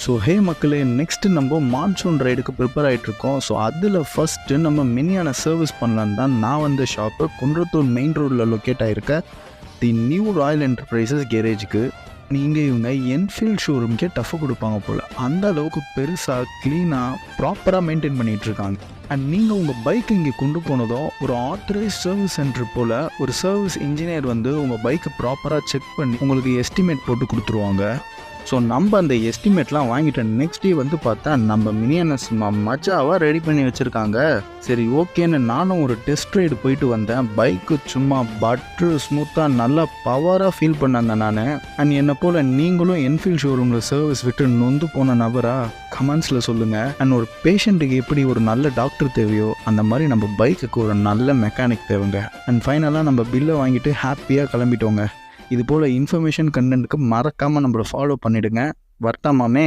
So ஹே மக்களே, next நம்ம monsoon ரைடுக்கு prepare ஆகிட்ருக்கோம். So அதில் ஃபஸ்ட்டு நம்ம மினியான சர்வீஸ் பண்ணலான்னு தான் நான் வந்த ஷாப்பு குன்றத்தூர் மெயின் ரோடில் லொக்கேட் ஆகிருக்க தி நியூ ராயல் என்டர்பிரைசஸ் கேரேஜுக்கு. நீங்கள் இவங்க என்ஃபீல்ட் ஷோரூம்க்கே டஃப் கொடுப்பாங்க போல், அந்த அளவுக்கு பெருசாக க்ளீனாக ப்ராப்பராக மெயின்டைன் பண்ணிகிட்ருக்காங்க. அண்ட் நீங்கள் உங்கள் பைக் இங்கே கொண்டு போனதும் ஒரு ஆத்தரைஸ் சர்வீஸ் சென்டர் போல் ஒரு சர்வீஸ் இன்ஜினியர் வந்து உங்கள் பைக்கை ப்ராப்பராக செக் பண்ணி உங்களுக்கு எஸ்டிமேட் போட்டு கொடுத்துருவாங்க. ஸோ நம்ம அந்த எஸ்டிமேட்லாம் வாங்கிட்ட நெக்ஸ்ட் டே வந்து பார்த்தா நம்ம மினியானஸ் மஜாவாக ரெடி பண்ணி வச்சுருக்காங்க. சரி ஓகேன்னு நானும் ஒரு டெஸ்ட் ரைடு போயிட்டு வந்தேன். பைக்கு சும்மா பட்ரு ஸ்மூத்தாக நல்லா பவராக ஃபீல் பண்ணாங்க நான். அண்ட் என்னை போல் நீங்களும் என்ஃபீல்ட் ஷோரூமில் சர்வீஸ் விட்டு நொந்து போன நபரா கமெண்ட்ஸில் சொல்லுங்கள். அண்ட் ஒரு பேஷண்ட்டுக்கு எப்படி ஒரு நல்ல டாக்டர் தேவையோ அந்த மாதிரி நம்ம பைக்குக்கு ஒரு நல்ல மெக்கானிக் தேவைங்க. அண்ட் ஃபைனலாக நம்ம பில்லை வாங்கிட்டு ஹாப்பியாக கிளம்பிட்டோங்க. இது போல் இன்ஃபர்மேஷன் கண்டென்ட்டுக்கு மறக்காமல் நம்மளை ஃபாலோ பண்ணிவிடுங்க. வர்த்தாமாமே.